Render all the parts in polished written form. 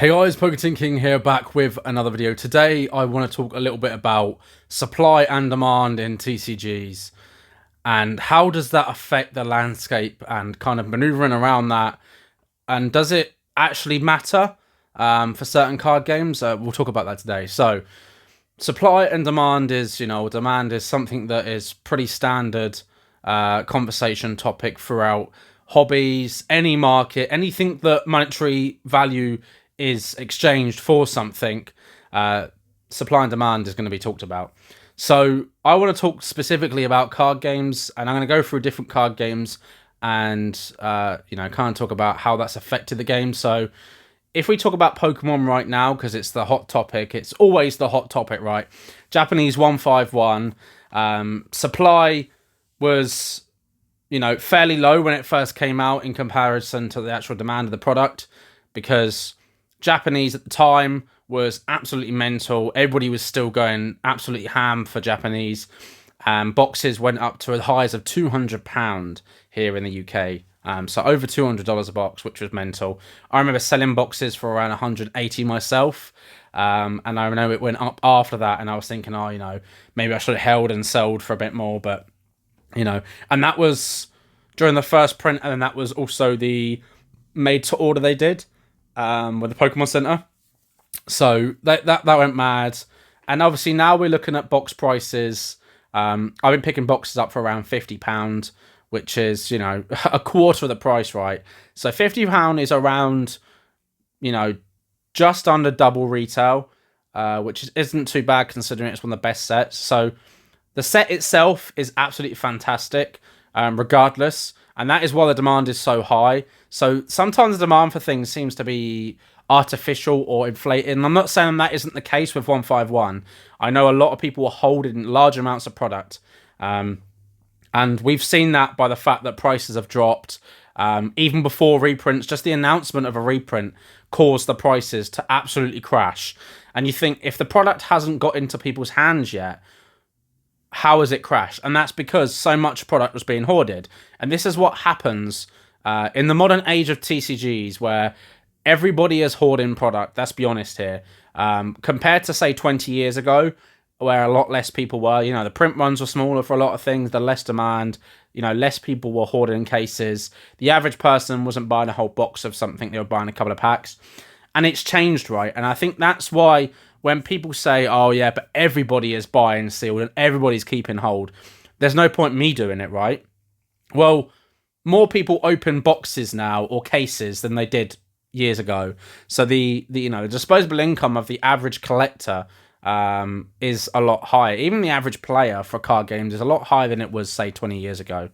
Hey guys, Poketin King here, back with another video. Today I want to talk a little bit about supply and demand in TCGs and how does that affect the landscape and kind of maneuvering around that, and does it actually matter for certain card games? We'll talk about that today. So supply and demand is, demand is something that is pretty standard conversation topic throughout hobbies, any market, anything that monetary value is exchanged for something. Supply and demand is going to be talked about. So I want to talk specifically about card games, and I'm going to go through different card games and kind of talk about how that's affected the game. So if we talk about Pokemon right now, because it's the hot topic, it's always the hot topic, right? Japanese 151 supply was, fairly low when it first came out in comparison to the actual demand of the product, because Japanese at the time was absolutely mental. Everybody was still going absolutely ham for Japanese. Boxes went up to highs of £200 here in the UK. So over $200 a box, which was mental. I remember selling boxes for around 180 myself. And I know it went up after that, and I was thinking, maybe I should have held and sold for a bit more, but, and that was during the first print, and then that was also the made to order they did with the Pokemon Center. So that went mad. And obviously now we're looking at box prices. I've been picking boxes up for around £50, which is, a quarter of the price, right? So £50 is around, just under double retail, which isn't too bad considering it's one of the best sets. So the set itself is absolutely fantastic, regardless. And that is why the demand is so high. So sometimes the demand for things seems to be artificial or inflated. And I'm not saying that isn't the case with 151. I know a lot of people are holding large amounts of product. And we've seen that by the fact that prices have dropped. Even before reprints, just the announcement of a reprint caused the prices to absolutely crash. And you think, if the product hasn't got into people's hands yet, how has it crashed? And that's because so much product was being hoarded. And this is what happens in the modern age of TCGs, where everybody is hoarding product. Let's be honest here. Compared to, say, 20 years ago, where a lot less people were, the print runs were smaller for a lot of things, the less demand, less people were hoarding cases. The average person wasn't buying a whole box of something, they were buying a couple of packs. And it's changed, right? And I think that's why when people say, oh yeah, but everybody is buying sealed and everybody's keeping hold, there's no point me doing it, right? Well, more people open boxes now or cases than they did years ago. So the disposable income of the average collector is a lot higher. Even the average player for card games is a lot higher than it was, say, 20 years ago.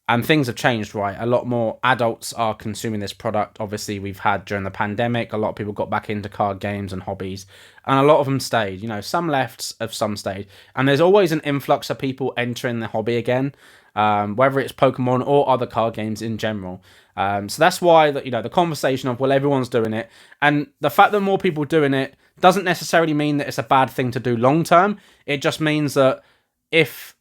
And things have changed, right? A lot more adults are consuming this product. Obviously, we've had during the pandemic, a lot of people got back into card games and hobbies, and a lot of them stayed. Some left, some stayed. And there's always an influx of people entering the hobby again, whether it's Pokemon or other card games in general. So that's why the conversation of, well, everyone's doing it, and the fact that more people doing it doesn't necessarily mean that it's a bad thing to do long term. It just means that if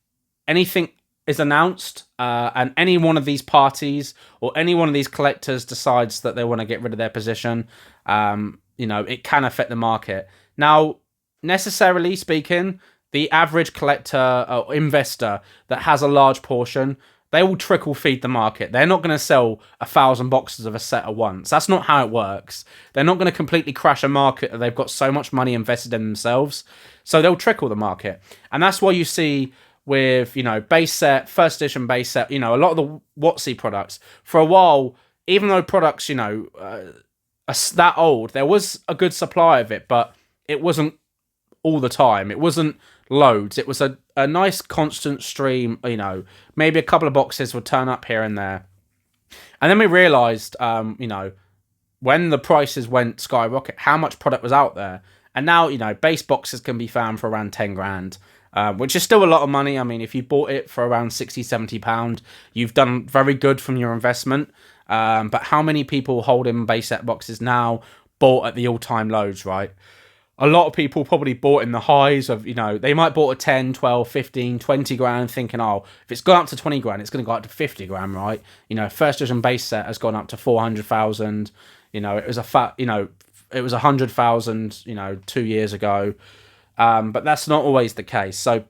anything is announced and any one of these parties or any one of these collectors decides that they want to get rid of their position, it can affect the market. Now, necessarily speaking, the average collector or investor that has a large portion, they will trickle feed the market. They're not going to sell 1,000 boxes of a set at once. That's not how it works. They're not going to completely crash a market that they've got so much money invested in themselves. So they'll trickle the market. And that's why you see with, base set, first edition base set, a lot of the WotC products, for a while, even though products, are that old, there was a good supply of it, but it wasn't all the time. It wasn't loads. It was a nice constant stream, maybe a couple of boxes would turn up here and there. And then we realized, when the prices went skyrocket, how much product was out there. And now, base boxes can be found for around 10 grand. Which is still a lot of money. I mean, if you bought it for around £60-70, you've done very good from your investment. But how many people holding base set boxes now bought at the all-time lows, right? A lot of people probably bought in the highs of, they might bought a 10, 12, 15, 20 grand thinking, oh, if it's gone up to 20 grand, it's going to go up to 50 grand, right? First edition base set has gone up to 400,000. It was it was 100,000, 2 years ago. But that's not always the case. So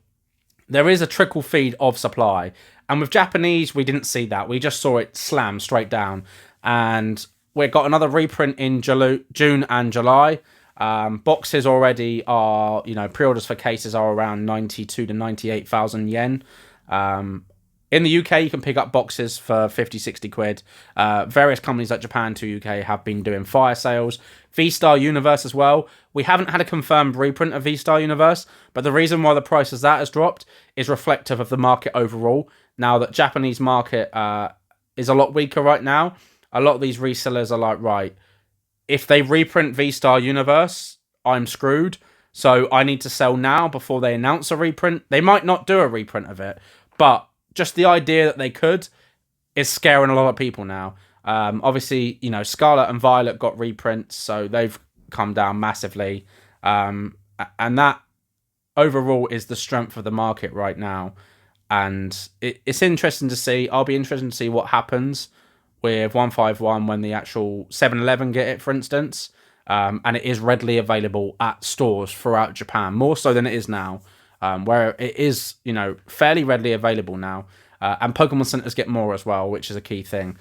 there is a trickle feed of supply. And with Japanese, we didn't see that. We just saw it slam straight down. And we got another reprint in June and July. Boxes already are, pre-orders for cases are around 92 to 98,000 yen. In the UK, you can pick up boxes for 50, 60 quid. Various companies like Japan to UK have been doing fire sales. V-Star Universe as well. We haven't had a confirmed reprint of V-Star Universe, but the reason why the price of that has dropped is reflective of the market overall. Now that Japanese market is a lot weaker right now, a lot of these resellers are like, right, if they reprint V-Star Universe, I'm screwed. So I need to sell now before they announce a reprint. They might not do a reprint of it, but just the idea that they could is scaring a lot of people now. Obviously, Scarlet and Violet got reprints, so they've come down massively. And that overall is the strength of the market right now. And it's interesting to see. I'll be interested to see what happens with 151 when the actual 7-Eleven get it, for instance. And it is readily available at stores throughout Japan, more so than it is now, where it is, fairly readily available now. And Pokemon Centers get more as well, which is a key thing.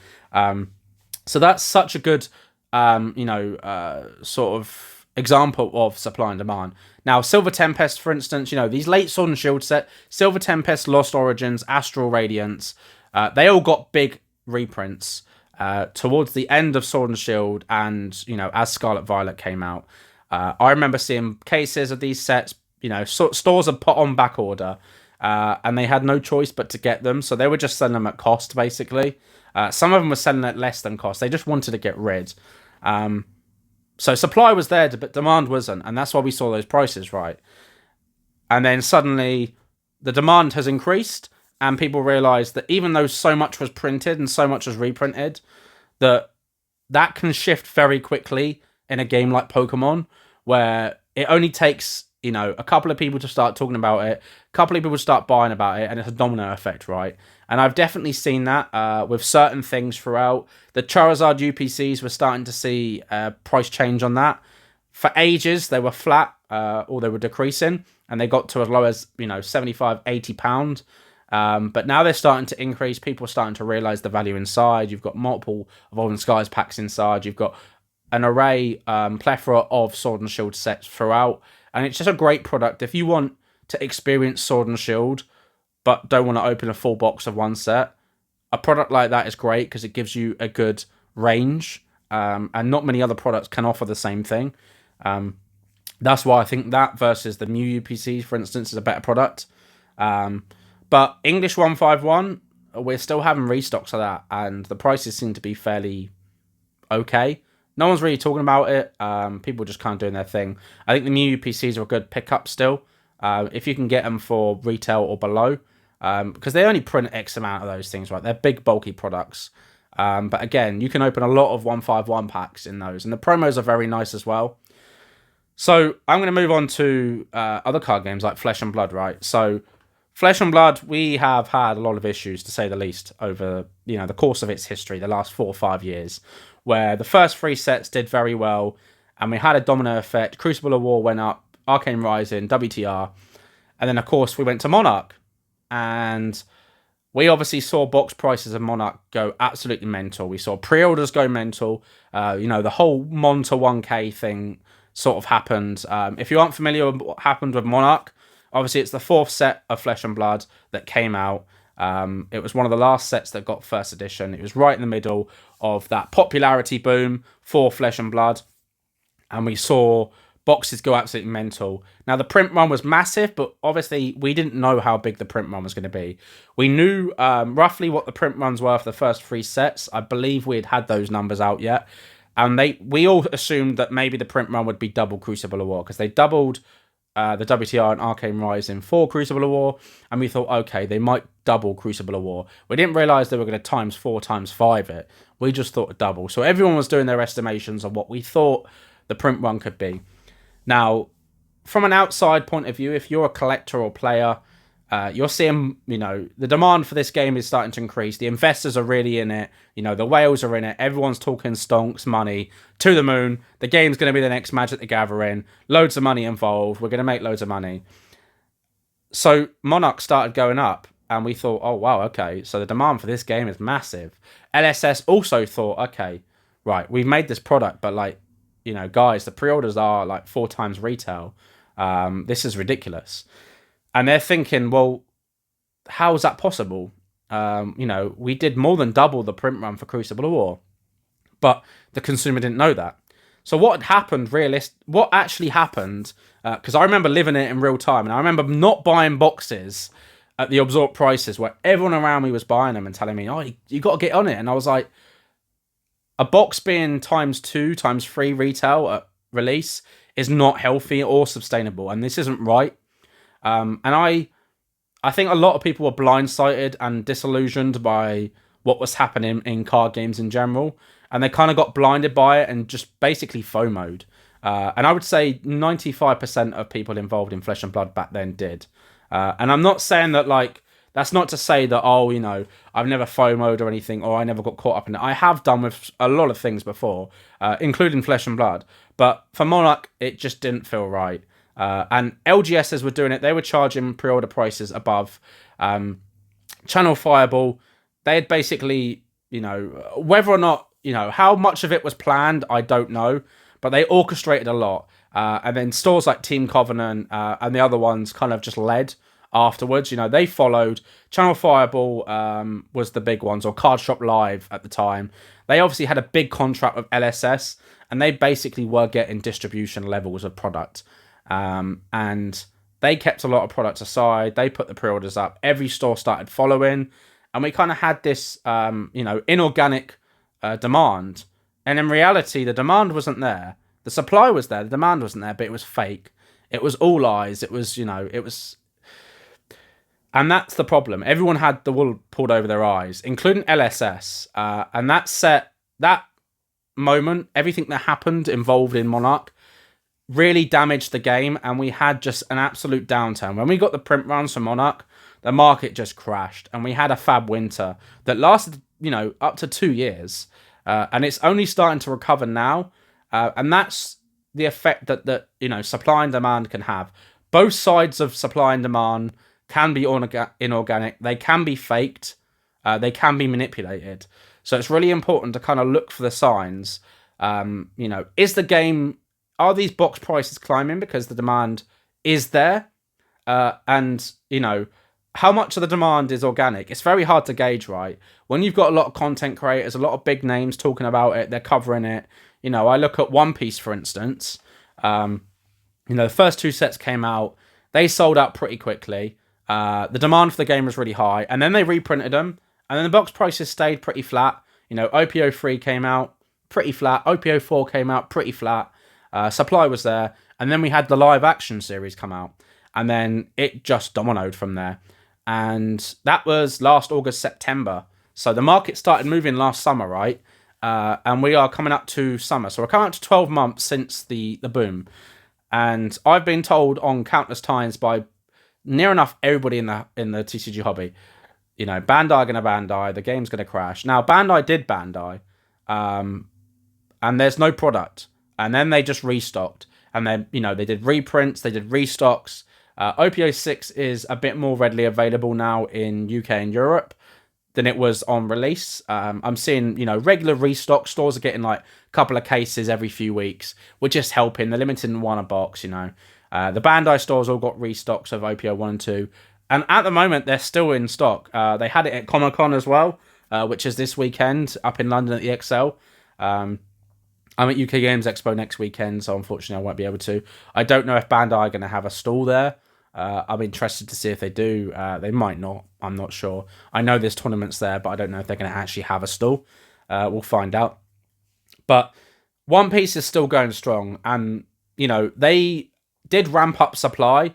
So that's such a good, sort of example of supply and demand. Now, Silver Tempest, for instance, these late Sword and Shield set, Silver Tempest, Lost Origins, Astral Radiance, they all got big reprints towards the end of Sword and Shield and, as Scarlet Violet came out. I remember seeing cases of these sets, stores had put on back order, and they had no choice but to get them, so they were just selling them at cost, basically. Some of them were selling at less than cost. They just wanted to get rid. So supply was there, but demand wasn't, and that's why we saw those prices, right? And then suddenly the demand has increased, and people realised that even though so much was printed and so much was reprinted, that can shift very quickly in a game like Pokemon, where it only takes, a couple of people to start talking about it, a couple of people start buying about it, and it's a domino effect, right? And I've definitely seen that with certain things throughout. The Charizard UPCs, we're starting to see a price change on that. For ages, they were flat, or they were decreasing, and they got to as low as, 75, 80 pounds. But now they're starting to increase. People are starting to realise the value inside. You've got multiple Evolving Skies packs inside. You've got an array, plethora of Sword and Shield sets throughout. And it's just a great product. If you want to experience Sword and Shield, but don't want to open a full box of one set, a product like that is great because it gives you a good range. And not many other products can offer the same thing. That's why I think that versus the Mew UPCs, for instance, is a better product. But English 151, we're still having restocks of that, and the prices seem to be fairly okay. No one's really talking about it. People just kind of doing their thing. I think the Mew UPCs are a good pickup still, if you can get them for retail or below, because they only print X amount of those things, right? They're big, bulky products. But again, you can open a lot of 151 packs in those, and the promos are very nice as well. So I'm going to move on to other card games like Flesh and Blood, right? So Flesh and Blood, we have had a lot of issues, to say the least, over the course of its history, the last 4 or 5 years, where the first 3 sets did very well, and we had a domino effect. Crucible of War went up, Arcane Rising, WTR, and then of course we went to Monarch, and we obviously saw box prices of Monarch go absolutely mental. We saw pre-orders go mental. The whole Mon to 1K thing sort of happened. If you aren't familiar with what happened with Monarch, obviously it's the 4th set of Flesh and Blood that came out. It was one of the last sets that got first edition. It was right in the middle of that popularity boom for Flesh and Blood, and we saw boxes go absolutely mental. Now, the print run was massive, but obviously we didn't know how big the print run was going to be. We knew roughly what the print runs were for the first 3 sets. I believe we had those numbers out yet, and we all assumed that maybe the print run would be double Crucible of War, because they doubled the WTR and Arcane Rising for Crucible of War, and we thought, okay, they might double Crucible of War. We didn't realise they were going to times 4, times 5 it. We just thought a double. So everyone was doing their estimations of what we thought the print run could be. Now, from an outside point of view, if you're a collector or player, You're seeing, the demand for this game is starting to increase. The investors are really in it. The whales are in it. Everyone's talking stonks, money, to the moon. The game's going to be the next Magic the Gathering. Loads of money involved. We're going to make loads of money. So Monarch started going up, and we thought, oh, wow, okay. So the demand for this game is massive. LSS also thought, okay, right, we've made this product, but guys, the pre-orders are like 4 times retail. This is ridiculous. And they're thinking, well, how is that possible? We did more than double the print run for Crucible of War, but the consumer didn't know that. So what actually happened, because I remember living it in real time, and I remember not buying boxes at the absorbed prices where everyone around me was buying them and telling me, oh, you got to get on it. And I was like, a box being ×2, ×3 retail at release is not healthy or sustainable, and this isn't right. And I think a lot of people were blindsided and disillusioned by what was happening in card games in general, and they kind of got blinded by it and just basically FOMO'd. And I would say 95% of people involved in Flesh and Blood back then did. And I'm not saying that, that's not to say that, I've never FOMO'd or anything, or I never got caught up in it. I have done with a lot of things before, including Flesh and Blood. But for Monarch, it just didn't feel right. And LGSs were doing it. They were charging pre-order prices above. Channel Fireball, they had basically, whether or not, how much of it was planned, I don't know. But they orchestrated a lot. And then stores like Team Covenant and the other ones kind of just led afterwards. They followed. Channel Fireball was the big ones, or Card Shop Live at the time. They obviously had a big contract with LSS, and they basically were getting distribution levels of product. And they kept a lot of products aside. They put the pre-orders up. Every store started following, and we kind of had this, inorganic demand. And in reality, the demand wasn't there. The supply was there. The demand wasn't there, but it was fake. It was all lies. It was, and that's the problem. Everyone had the wool pulled over their eyes, including LSS. And that moment, everything that happened involved in Monarch, really damaged the game, and we had just an absolute downturn. When we got the print runs for Monarch, the market just crashed, and we had a fab winter that lasted, up to 2 years. And it's only starting to recover now. And that's the effect that supply and demand can have. Both sides of supply and demand can be inorganic. They can be faked. They can be manipulated. So it's really important to kind of look for the signs. Is the game... Are these box prices climbing because the demand is there? And, how much of the demand is organic? It's very hard to gauge, right? When you've got a lot of content creators, a lot of big names talking about it, they're covering it. I look at One Piece, for instance. The first 2 sets came out. They sold out pretty quickly. The demand for the game was really high. And then they reprinted them. And then the box prices stayed pretty flat. OPO 3 came out, pretty flat. OPO 4 came out, pretty flat. Supply was there, and then we had the live action series come out, and then it just dominoed from there. And that was last August, September. So the market started moving last summer, right? And we are coming up to summer. So we're coming up to 12 months since the boom. And I've been told on countless times by near enough everybody in the TCG hobby, Bandai gonna Bandai, the game's gonna crash. Now Bandai did Bandai, and there's no product. And then they just restocked. And then, they did reprints, they did restocks. OPO 6 is a bit more readily available now in UK and Europe than it was on release. I'm seeing, regular restock. Stores are getting a couple of cases every few weeks. We're just helping. They're limited in one a box, The Bandai stores all got restocks of OPO 1 and 2. And at the moment, they're still in stock. They had it at Comic-Con as well, which is this weekend up in London at the ExCeL. I'm at UK Games Expo next weekend, so unfortunately I won't be able to. I don't know if Bandai are going to have a stall there. I'm interested to see if they do. They might not. I'm not sure. I know there's tournaments there, but I don't know if they're going to actually have a stall. We'll find out. But One Piece is still going strong, and they did ramp up supply,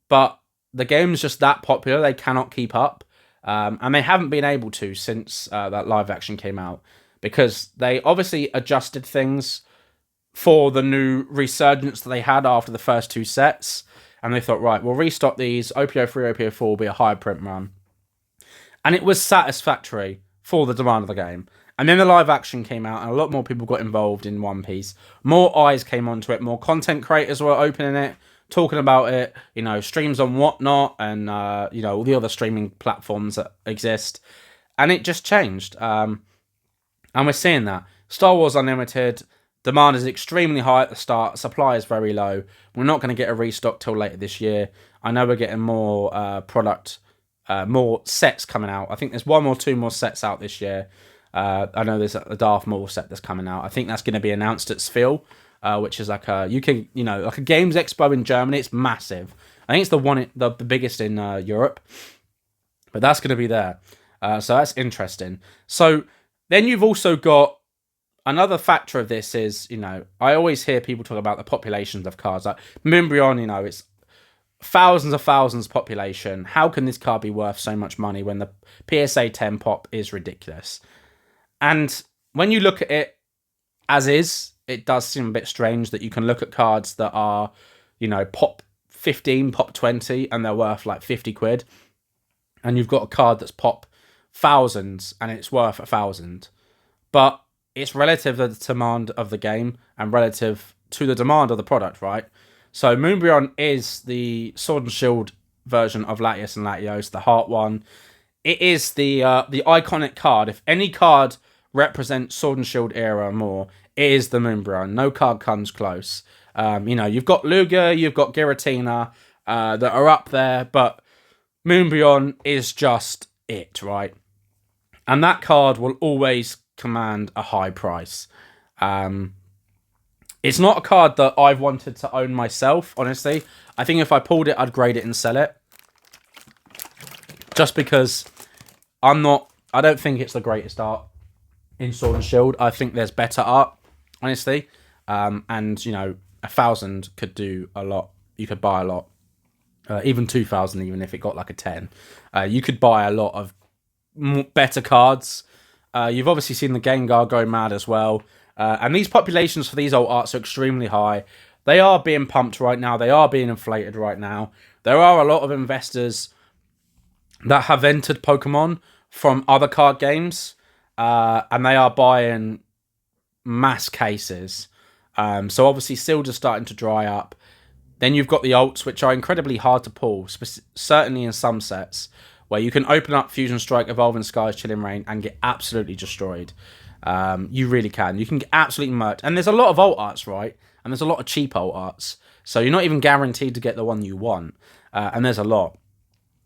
but the game's just that popular they cannot keep up, and they haven't been able to since that live action came out. Because they obviously adjusted things for the new resurgence that they had after the first 2 sets. and they thought, right, we'll restock these. OPO3, OPO4 will be a higher print run. And it was satisfactory for the demand of the game. And then the live action came out, and a lot more people got involved in One Piece. More eyes came onto it. More content creators were opening it, talking about it. Streams on Whatnot, and all the other streaming platforms that exist. And it just changed. And we're seeing that Star Wars Unlimited demand is extremely high at the start. Supply is very low. We're not going to get a restock till later this year. I know we're getting more more sets coming out. I think there's one or two more sets out this year. I know there's a Darth Maul set that's coming out. I think that's going to be announced at Sfil, which is like a UK, like a games expo in Germany. It's massive. I think it's the biggest in Europe, but that's going to be there. So that's interesting. So then you've also got another factor of this is, I always hear people talk about the populations of cards. Like Moonbryon, it's thousands of thousands population. How can this card be worth so much money when the PSA 10 pop is ridiculous? And when you look at it as is, it does seem a bit strange that you can look at cards that are, pop 15, pop 20, and they're worth like 50 quid. And you've got a card that's pop thousands and it's worth 1,000. But it's relative to the demand of the game and relative to the demand of the product, right? So Moonbryon is the Sword and Shield version of Latios and Latios, the Heart one. It is the iconic card. If any card represents Sword and Shield era or more, it is the Moonbryon. No card comes close. You've got Lugia, you've got Giratina that are up there, but Moonbryon is just it, right? And that card will always command a high price. It's not a card that I've wanted to own myself, honestly. I think if I pulled it, I'd grade it and sell it. Just because I don't think it's the greatest art in Sword and Shield. I think there's better art, honestly. And 1,000 could do a lot. You could buy a lot. Even 2,000, even if it got like a 10. You could buy a lot of better cards. You've obviously seen the Gengar go mad as well. And these populations for these old arts are extremely high. They are being pumped right now. They are being inflated right now. There are a lot of investors that have entered Pokemon from other card games. And they are buying mass cases. So obviously Sealed is starting to dry up. Then you've got the alts, which are incredibly hard to pull, certainly in some sets, where you can open up Fusion Strike, Evolving Skies, Chilling Reign, and get absolutely destroyed. You really can. You can get absolutely murked. And there's a lot of alt arts, right? And there's a lot of cheap alt arts. So you're not even guaranteed to get the one you want. And there's a lot.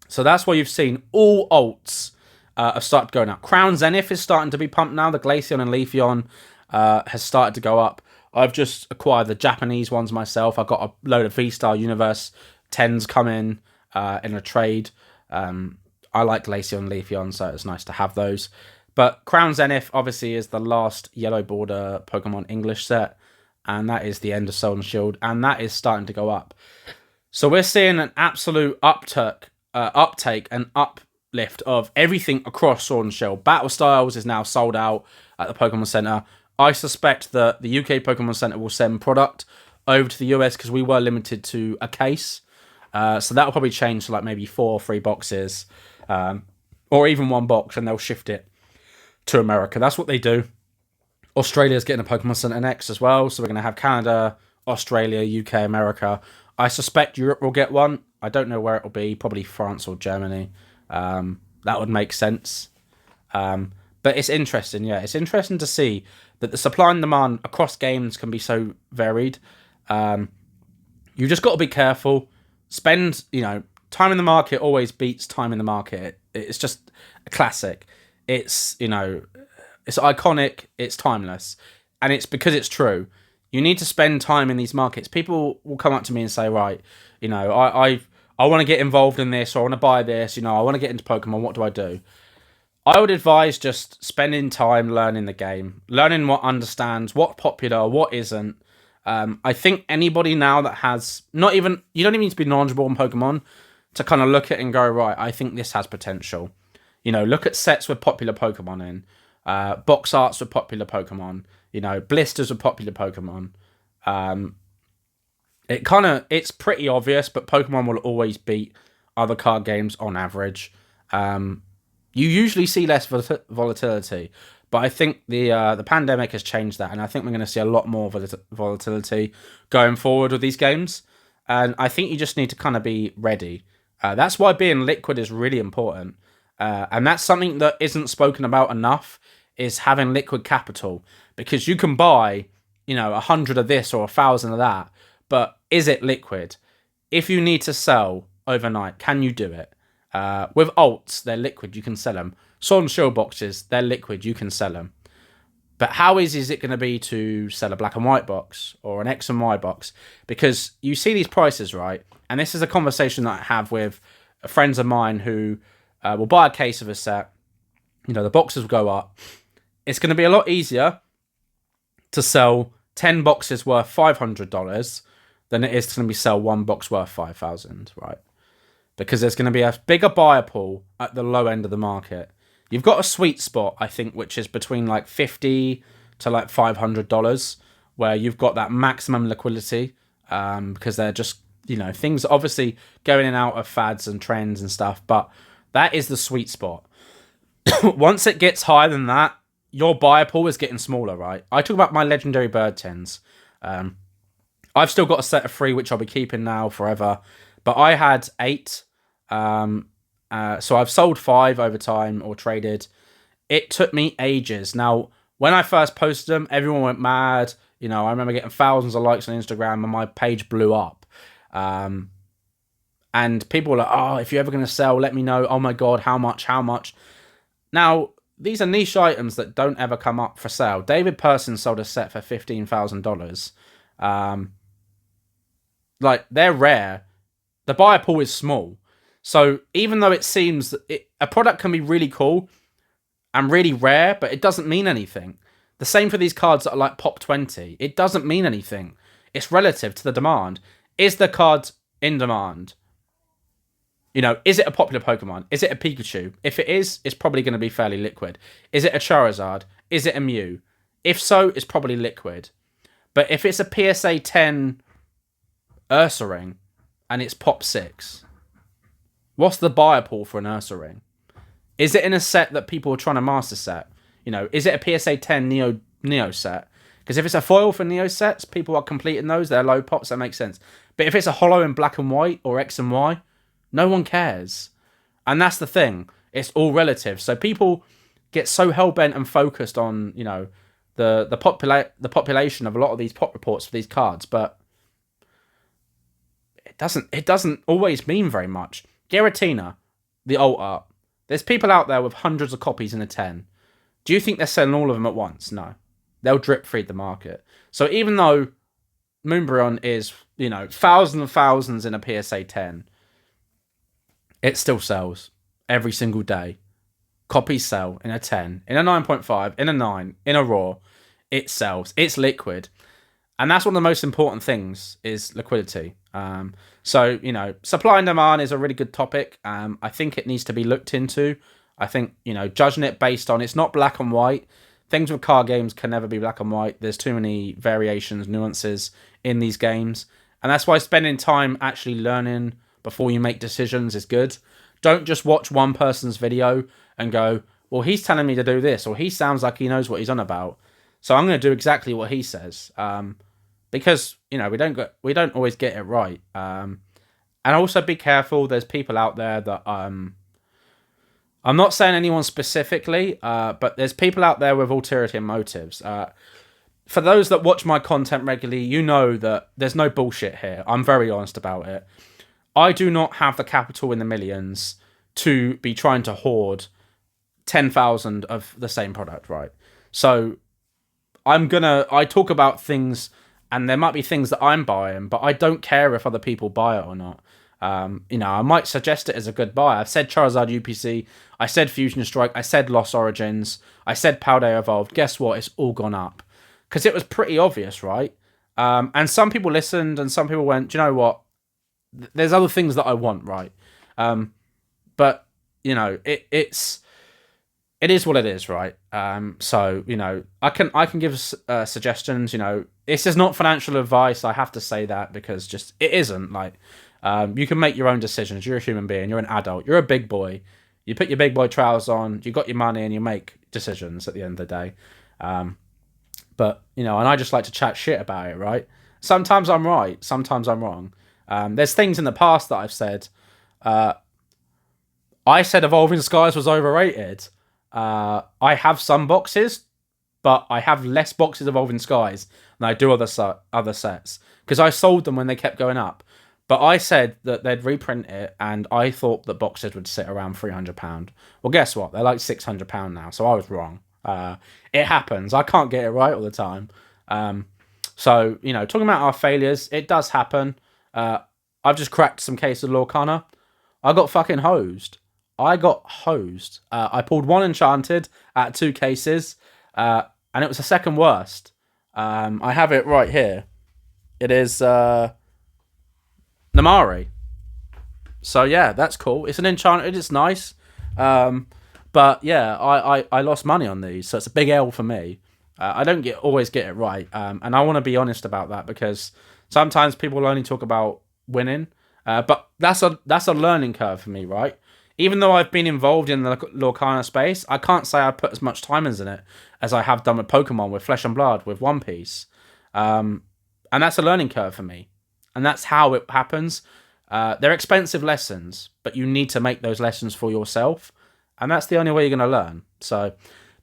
So that's why you've seen all alts have started going up. Crown Zenith is starting to be pumped now. The Glaceon and Leafeon has started to go up. I've just acquired the Japanese ones myself. I've got a load of V-Star Universe 10s coming in a trade. I like Glaceon and Leafeon, so it's nice to have those. But Crown Zenith, obviously, is the last Yellow Border Pokemon English set. And that is the end of Sword and Shield. And that is starting to go up. So we're seeing an absolute uptake and uplift of everything across Sword and Shield. Battle Styles is now sold out at the Pokemon Center. I suspect that the UK Pokemon Center will send product over to the US because we were limited to a case. So that'll probably change to like maybe 4 or 3 boxes. Or even 1 box, and they'll shift it to America. That's what they do. Australia's getting a Pokemon Center next as well. So we're going to have Canada, Australia, UK, America. I suspect Europe will get one. I don't know where it will be. Probably France or Germany. That would make sense. But it's interesting. Yeah, it's interesting to see that the supply and demand across games can be so varied. You just got to be careful. Spend, time in the market always beats time in the market. It's just a classic. It's, it's iconic. It's timeless. And it's because it's true. You need to spend time in these markets. People will come up to me and say, right, I want to get involved in this, or I want to buy this, I want to get into Pokemon. What do I do? I would advise just spending time learning the game, learning what understands, what's popular, what isn't. I think anybody now that has you don't even need to be knowledgeable on Pokemon to kind of look at it and go, right, I think this has potential. Look at sets with popular Pokemon in, box arts with popular Pokemon, blisters with popular Pokemon. It's pretty obvious, but Pokemon will always beat other card games on average. You usually see less volatility, but I think the pandemic has changed that, and I think we're going to see a lot more volatility going forward with these games. And I think you just need to kind of be ready. That's why being liquid is really important, and that's something that isn't spoken about enough. Is having liquid capital, because you can buy, 100 of this or 1,000 of that, but is it liquid? If you need to sell overnight, can you do it? With alts, they're liquid, you can sell them. Sword and Shield boxes, they're liquid, you can sell them. But how easy is it going to be to sell a black and white box or an X and Y box? Because you see these prices, right? And this is a conversation that I have with friends of mine who will buy a case of a set. The boxes will go up. It's going to be a lot easier to sell 10 boxes worth $500 than it is to sell one box worth 5,000, right? Because there's going to be a bigger buyer pool at the low end of the market. You've got a sweet spot, I think, which is between like $50 to like $500, where you've got that maximum liquidity, because they're just, things obviously going in and out of fads and trends and stuff, but that is the sweet spot. Once it gets higher than that, your buyer pool is getting smaller, right? I talk about my legendary bird tins. I've still got a set of 3, which I'll be keeping now forever. But I had 8. So I've sold 5 over time or traded. It took me ages. Now, when I first posted them, everyone went mad. I remember getting thousands of likes on Instagram and my page blew up. And people were like, oh, if you're ever going to sell, let me know. Oh my God, how much? Now, these are niche items that don't ever come up for sale. David Person sold a set for $15,000. They're rare. The buyer pool is small. So even though it seems that a product can be really cool and really rare, but it doesn't mean anything. The same for these cards that are like Pop 20. It doesn't mean anything. It's relative to the demand. Is the card in demand? Is it a popular Pokemon? Is it a Pikachu? If it is, it's probably going to be fairly liquid. Is it a Charizard? Is it a Mew? If so, it's probably liquid. But if it's a PSA 10 Ursaring and it's Pop 6, what's the buyer pool for an Ursaring? Is it in a set that people are trying to master set? Is it a PSA 10 Neo set? Because if it's a foil for Neo sets, people are completing those. They're low pops, that makes sense. But if it's a holo in black and white or X and Y, no one cares. And that's the thing. It's all relative. So people get so hell-bent and focused on, the population of a lot of these pop reports for these cards, but it doesn't always mean very much. Giratina, the alt art. There's people out there with hundreds of copies in a 10. Do you think they're selling all of them at once? No. They'll drip feed the market. So even though Moonbryon is, thousands and thousands in a PSA 10, it still sells every single day. Copies sell in a 10, in a 9.5, in a 9, in a raw. It sells. It's liquid. And that's one of the most important things is liquidity. So, supply and demand is a really good topic. I think it needs to be looked into. I think, judging it based on, it's not black and white. Things with card games can never be black and white. There's too many variations, nuances in these games. And that's why spending time actually learning before you make decisions is good. Don't just watch one person's video and go, well, he's telling me to do this, or he sounds like he knows what he's on about, so I'm going to do exactly what he says. Because we don't always get it right. And also be careful. There's people out there that I'm not saying anyone specifically, but there's people out there with ulterior motives. For those that watch my content regularly, you know that there's no bullshit here. I'm very honest about it. I do not have the capital in the millions to be trying to hoard 10,000 of the same product, right? So I talk about things, and there might be things that I'm buying, but I don't care if other people buy it or not. I might suggest it as a good buy. I've said Charizard UPC, I said Fusion Strike, I said Lost Origins, I said Paldea Evolved. Guess what? It's all gone up. Because it was pretty obvious, right? And some people listened, and some people went, do you know what? There's other things that I want, right? But, it's it is what it is, right? So I can give suggestions. This is not financial advice. I have to say that because just it isn't. Like, you can make your own decisions. You're a human being. You're an adult. You're a big boy. You put your big boy trousers on. You got your money, and you make decisions at the end of the day. But and I just like to chat shit about it, right? Sometimes I'm right. Sometimes I'm wrong. There's things in the past that I've said. I said Evolving Skies was overrated. I have some boxes, but I have less boxes of Evolving Skies than I do other sets because I sold them when they kept going up. But I said that they'd reprint it, and I thought that boxes would sit around £300. Well, guess what? They're like £600 now, so I was wrong. It happens. I can't get it right all the time. So talking about our failures, it does happen. I've just cracked some case of Lorcana. I got fucking hosed. I pulled one enchanted at 2 cases, and it was the second worst. I have it right here. It is Namari. So yeah, that's cool. It's an enchanted. It's nice. But yeah, I lost money on these, so it's a big L for me. I don't always get it right, and I want to be honest about that because sometimes people only talk about winning, but that's a learning curve for me, right? Even though I've been involved in the Lorcana space, I can't say I put as much time in it as I have done with Pokemon, with Flesh and Blood, with One Piece, and that's a learning curve for me, and that's how it happens. They're expensive lessons, but you need to make those lessons for yourself, and that's the only way you're going to learn. So,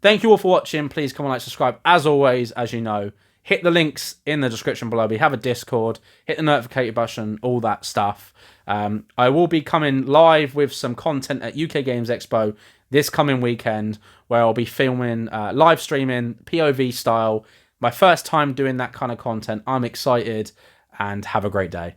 thank you all for watching. Please comment, like, subscribe. As always, as you know, hit the links in the description below. We have a Discord. Hit the notification button, all that stuff. I will be coming live with some content at UK Games Expo this coming weekend, where I'll be filming, live streaming, POV style. My first time doing that kind of content. I'm excited, and have a great day.